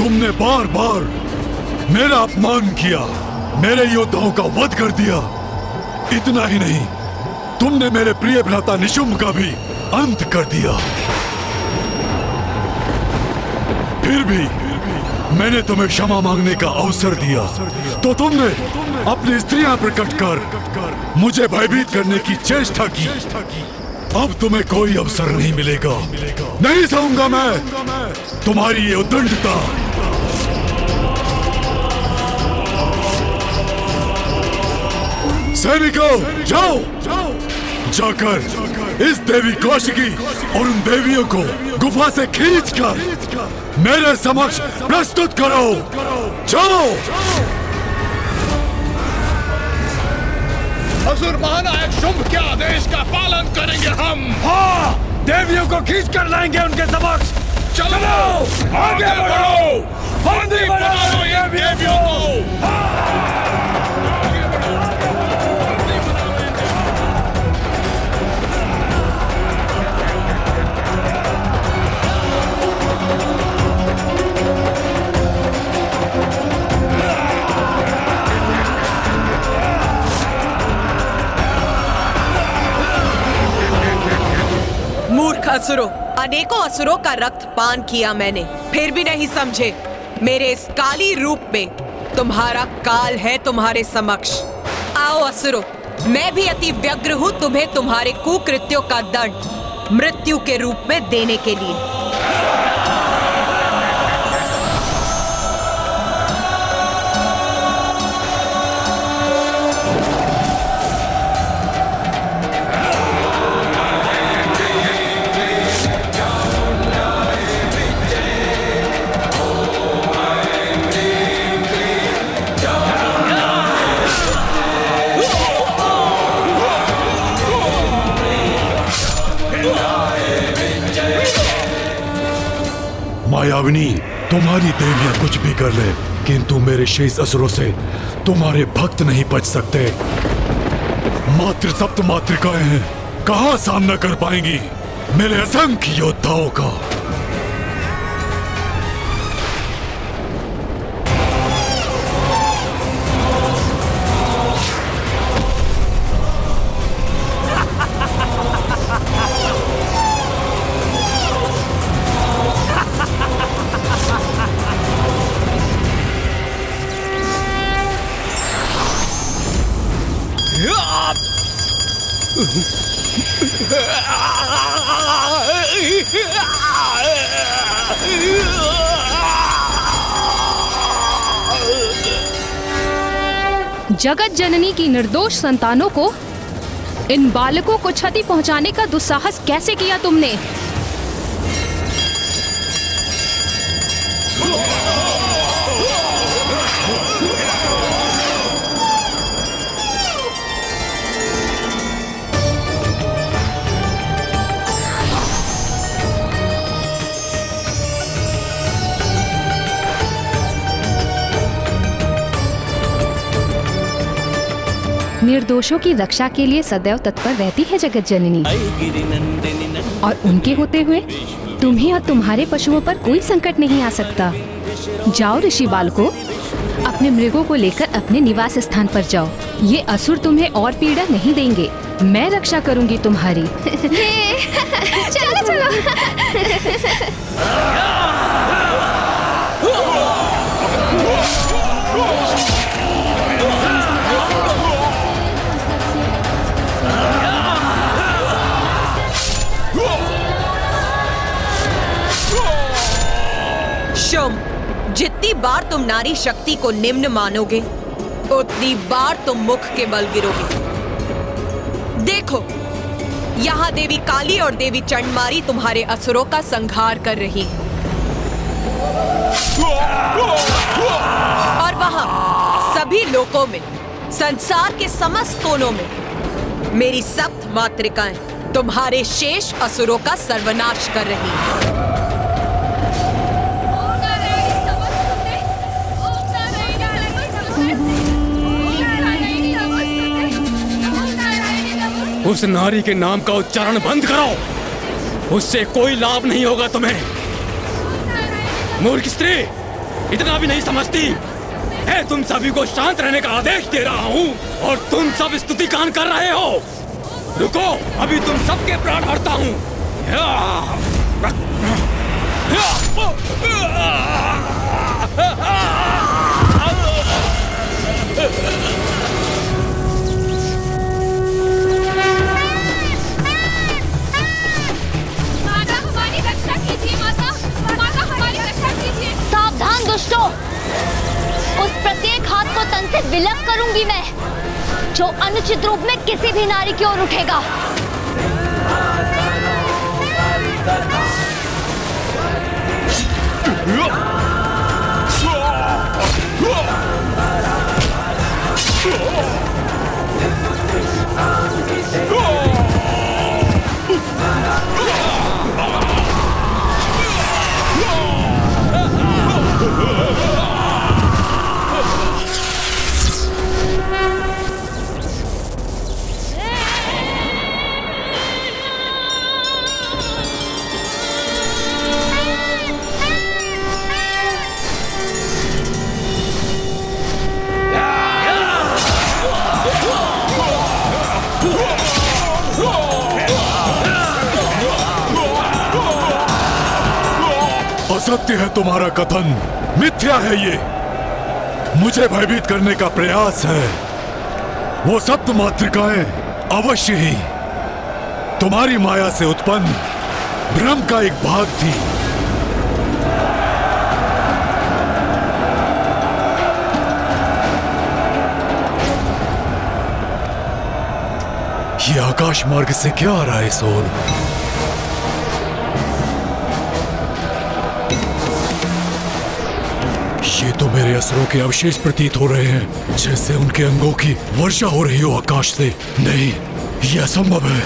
तुमने बार बार मेरा अपमान किया, मेरे योद्धाओं का वध कर दिया। इतना ही नहीं, तुमने मेरे प्रिय भ्राता निशुंभ का भी अंत कर दिया। फिर भी मैंने तुम्हें क्षमा मांगने का अवसर दिया, तो तुमने अपनी स्त्रियां प्रकट कर मुझे भयभीत करने की चेष्टा की। अब तुम्हें कोई अवसर नहीं मिलेगा। नहीं सहूंगा मैं तुम्हारी ये उद्दंडता। सैनिकों, जाओ जाकर इस देवी कौशिकी और उन देवियों को गुफा से खींचकर मेरे समक्ष प्रस्तुत करो। जाओ। असुर महानायक शुंभ के आदेश का पालन करेंगे हम। हाँ, देवियों को खींच कर लाएंगे उनके समक्ष। चलो आगे बढ़ो, बंदी बना लो ये देवियों को। मूर्ख असुरों, अनेकों असुरों का रक्त पान किया मैंने, फिर भी नहीं समझे। मेरे इस काली रूप में तुम्हारा काल है तुम्हारे समक्ष। आओ असुरों, मैं भी अति व्यग्र हूँ तुम्हें तुम्हारे कुकृत्यों का दंड मृत्यु के रूप में देने के लिए। मायाविनी, तुम्हारी देवियां कुछ भी कर ले, किंतु मेरे शेष असुरों से तुम्हारे भक्त नहीं बच सकते। मात्र सप्त मातृकाएं हैं, कहां सामना कर पाएंगी मेरे असंख्य योद्धाओं का। जगत जननी की निर्दोष संतानों को, इन बालकों को क्षति पहुंचाने का दुस्साहस कैसे किया तुमने? निर्दोषों की रक्षा के लिए सदैव तत्पर रहती है जगत जननी, और उनके होते हुए तुम्हें और तुम्हारे पशुओं पर कोई संकट नहीं आ सकता। जाओ ऋषि बालकों, अपने मृगों को लेकर अपने निवास स्थान पर जाओ। ये असुर तुम्हें और पीड़ा नहीं देंगे। मैं रक्षा करूंगी तुम्हारी। चलो चलो। जितनी बार तुम नारी शक्ति को निम्न मानोगे, उतनी बार तुम मुख के बल गिरोगे। देखो, यहाँ देवी काली और देवी चंडमारी तुम्हारे असुरों का संहार कर रही है, और वहाँ सभी लोकों में, संसार के समस्त कोनों में मेरी सप्त मातृकाएं तुम्हारे शेष असुरों का सर्वनाश कर रही हैं। उस नारी के नाम का उच्चारण बंद करो, उससे कोई लाभ नहीं होगा तुम्हें। मूर्ख स्त्री, इतना भी नहीं समझती? मैं तुम सभी को शांत रहने का आदेश दे रहा हूँ और तुम सब स्तुति गान कर रहे हो। रुको, अभी तुम सबके प्राण हरता हूँ। माता हमारी रक्षा कीजिए, माता हमारी रक्षा कीजिए। सावधान दुष्टों, उस प्रत्येक हाथ को तन से विलग करूंगी मैं जो अनुचित रूप में किसी भी नारी की ओर उठेगा। असत्य है तुम्हारा कथन, मिथ्या है ये। मुझे भयभीत करने का प्रयास है। वो सप्त मातृकाएं अवश्य ही तुम्हारी माया से उत्पन्न भ्रम का एक भाग थी। ये आकाश मार्ग से क्या आ रहा है सोल? ये तो मेरे असुरों के अवशेष प्रतीत हो रहे हैं, जैसे उनके अंगों की वर्षा हो रही हो आकाश से। नहीं, यह असंभव है।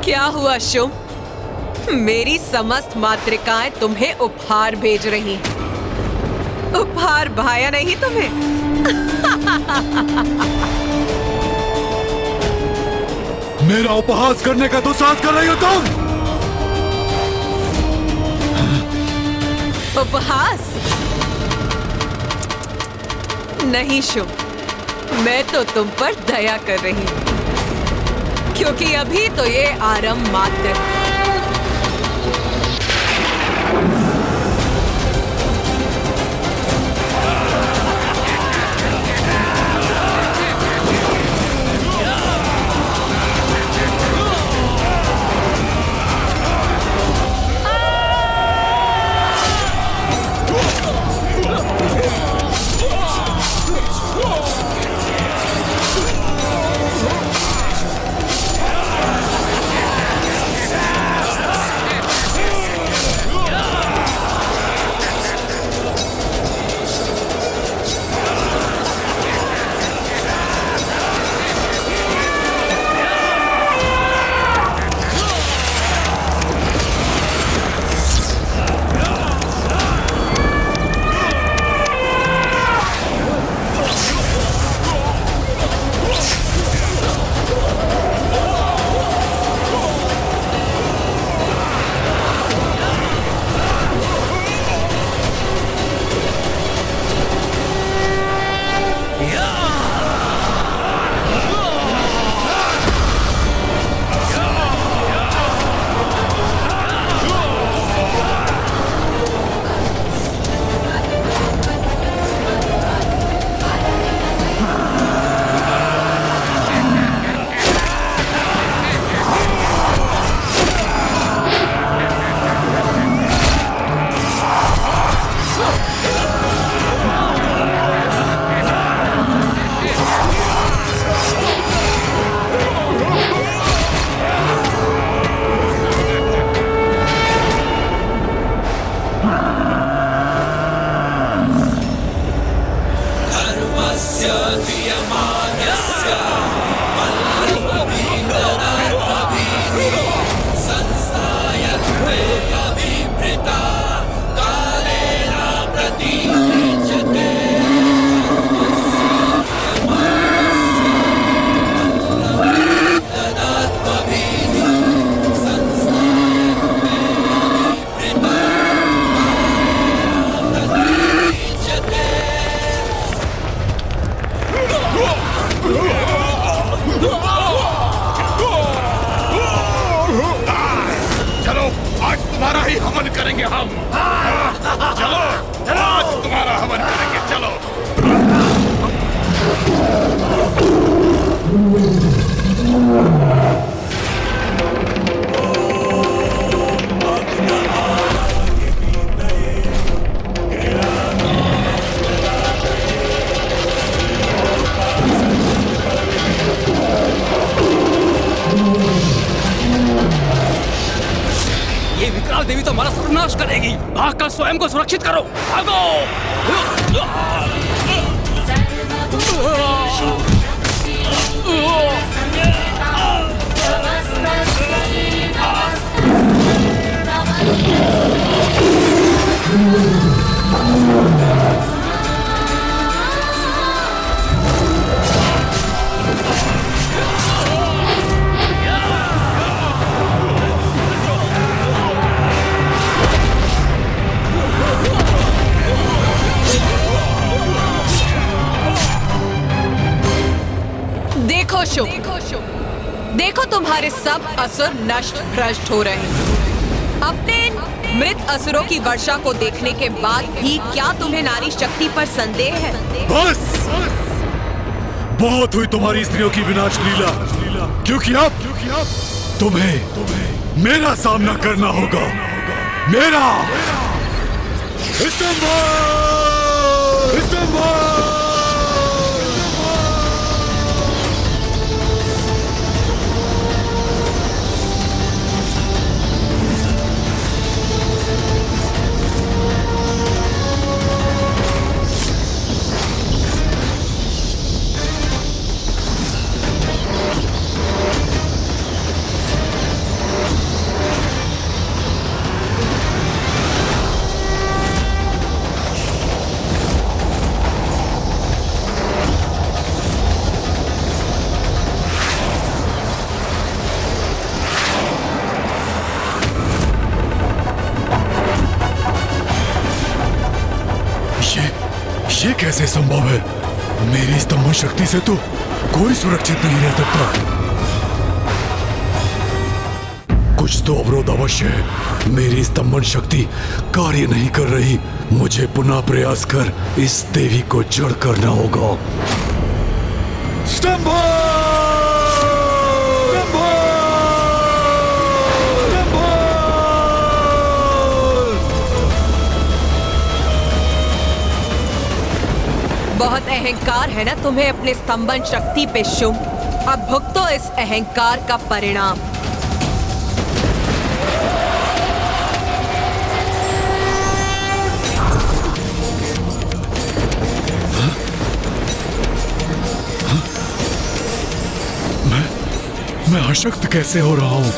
क्या हुआ शुम? मेरी समस्त मातृकाएं तुम्हें उपहार भेज रही। उपहार भाया नहीं तुम्हें? मेरा उपहास करने का दुस्साहस कर रही हो तुम? उपहास नहीं शुम, मैं तो तुम पर दया कर रही हूं, क्योंकि अभी तो ये आरंभ मात्र है। करेंगे हम। चलो आज तुम्हारा हवन करेंगे, चलो। ये विकराल देवी तो हमारा सर्वनाश करेगी। भागकर स्वयं को सुरक्षित करो, भागो। देखो शुभ, देखो तुम्हारे सब असुर नष्ट भ्रष्ट हो रहे हैं। अपने इन मृत असुरों की वर्षा को देखने के बाद भी क्या तुम्हें नारी शक्ति पर संदेह है? बस बहुत हुई तुम्हारी स्त्रियों की विनाश लीला, क्योंकि अब तुम्हें मेरा सामना करना होगा। मेरा ये कैसे संभव है? मेरी स्तंभन शक्ति से तो कोई सुरक्षित नहीं रह सकता। कुछ तो अवरोध अवश्य है। मेरी स्तंभन शक्ति कार्य नहीं कर रही। मुझे पुनः प्रयास कर इस देवी को जड़ करना होगा। बहुत अहंकार है ना तुम्हें अपने स्तंभन शक्ति पे शुभ। अब भुगतो इस अहंकार का परिणाम। मैं अशक्त कैसे हो रहा हूँ?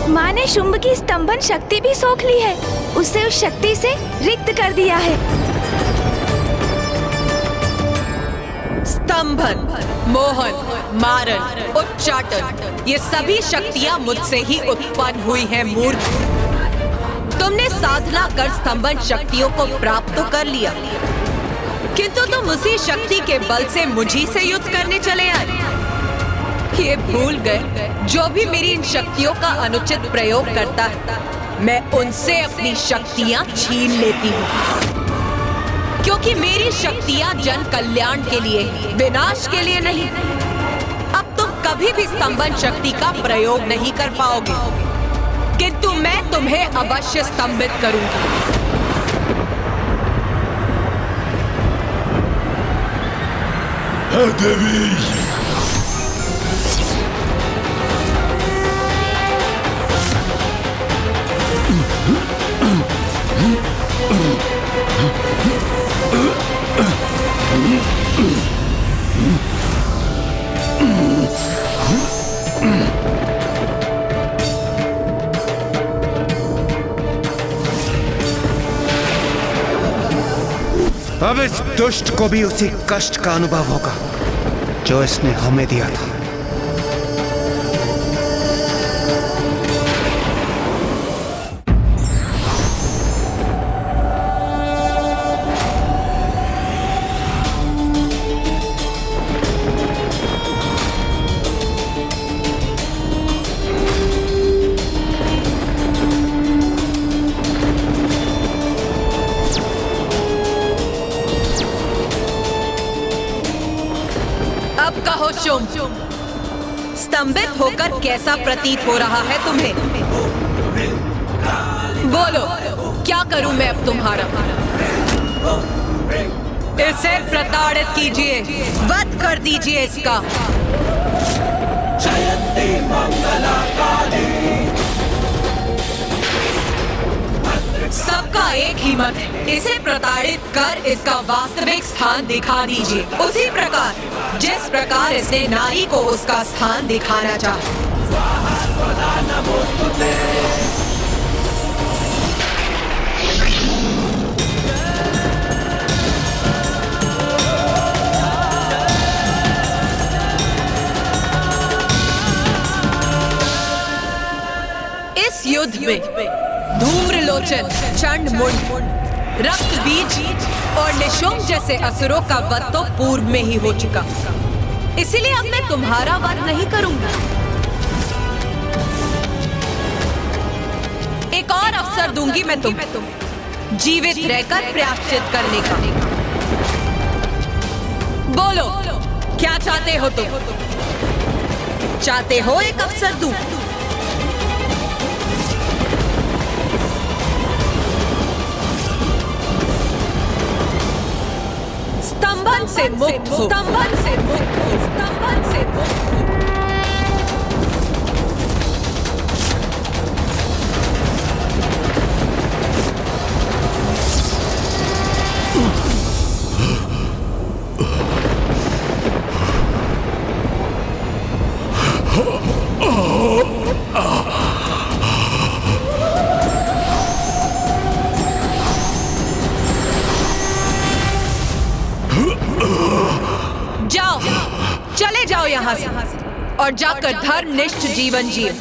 माँ ने शुंभ की स्तंभन शक्ति भी सोख ली है। उसे उस शक्ति से रिक्त कर दिया है। स्तंभन, मोहन, मारण, उच्चाटन, ये सभी शक्तियां मुझसे ही उत्पन्न हुई हैं मूर्ख। तुमने साधना कर स्तंभन शक्तियों को प्राप्त तो कर लिया, किंतु तुम उसी शक्ति के बल से मुझी से युद्ध करने चले आए। ये भूल गए जो भी मेरी इन शक्तियों का अनुचित प्रयोग करता है, मैं उनसे अपनी शक्तियां छीन लेती हूँ, क्योंकि मेरी शक्तियां जन कल्याण के लिए, विनाश के लिए नहीं। अब तुम कभी भी स्तंभन शक्ति का प्रयोग नहीं कर पाओगे, किंतु मैं तुम्हें अवश्य स्तंभित करूंगी। देवी, अब इस दुष्ट को भी उसी कष्ट का अनुभव होगा जो इसने हमें दिया था। स्तंभित होकर कैसा प्रतीत हो रहा है तुम्हें? बोलो, क्या करूं मैं अब तुम्हारा? इसे प्रताड़ित कीजिए, वध कर दीजिए इसका। सबका एक ही मत है, इसे प्रताड़ित कर इसका वास्तविक स्थान दिखा दीजिए, उसी प्रकार जिस प्रकार इसने नारी को उसका स्थान दिखाना चाहा। इस युद्ध में धूम्रलोचन, चंडमुंड, रक्त बीज और निशुंभ जैसे असुरों का वध तो पूर्व में ही हो चुका, इसीलिए अब मैं तुम्हारा वध नहीं करूंगा। एक और अवसर दूंगी मैं तुम्हें जीवित रहकर प्रायश्चित करने का। बोलो, क्या चाहते हो तुम? चाहते हो एक अवसर दूं? स्तंभन से मुक्त हो, स्तंभन से मुक्त हो, स्तंभन से मुक्त हो। जाओ, चले जाओ यहाँ से और जाकर धर्मनिष्ठ जीवन जिए।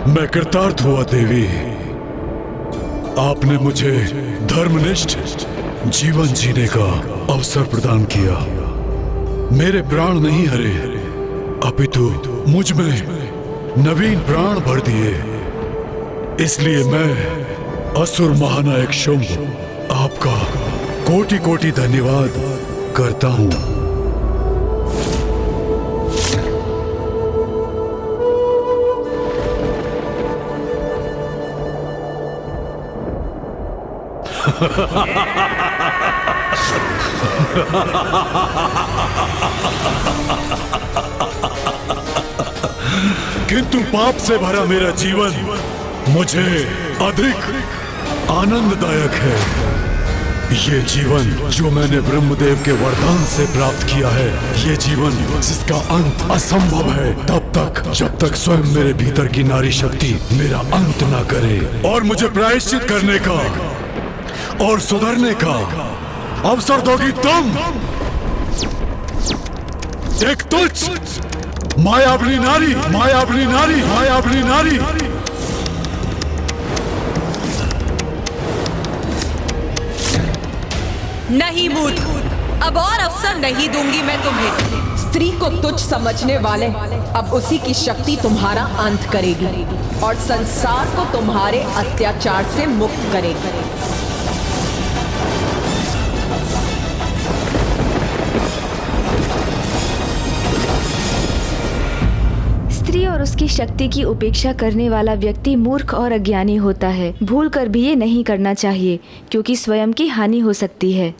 मैं कृतार्थ हुआ देवी, आपने मुझे धर्मनिष्ठ जीवन जीने का अवसर प्रदान किया। मेरे प्राण नहीं हरे, अपितु मुझ में नवीन प्राण भर दिए। इसलिए मैं असुर महानायक शुंभ आपका कोटि कोटि धन्यवाद करता हूं। किंतु पाप से भरा मेरा जीवन मुझे अधिक आनंददायक है। ये जीवन जो मैंने ब्रह्मदेव के वरदान से प्राप्त किया है, ये जीवन जिसका अंत असंभव है तब तक जब तक स्वयं मेरे भीतर की नारी शक्ति मेरा अंत ना करे और मुझे प्रायश्चित करने का और सुधरने का अवसर दोगी तुम। एक तुच्छ मायावनी नारी, मायावनी नारी, मायावनी नारी। नहीं मूर्ख, अब और अवसर नहीं दूंगी मैं तुम्हें। स्त्री को तुच्छ समझने वाले अब उसी की शक्ति तुम्हारा अंत करेगी और संसार को तुम्हारे अत्याचार से मुक्त करेगी। स्त्री और उसकी शक्ति की उपेक्षा करने वाला व्यक्ति मूर्ख और अज्ञानी होता है। भूल कर भी ये नहीं करना चाहिए क्योंकि स्वयं की हानि हो सकती है।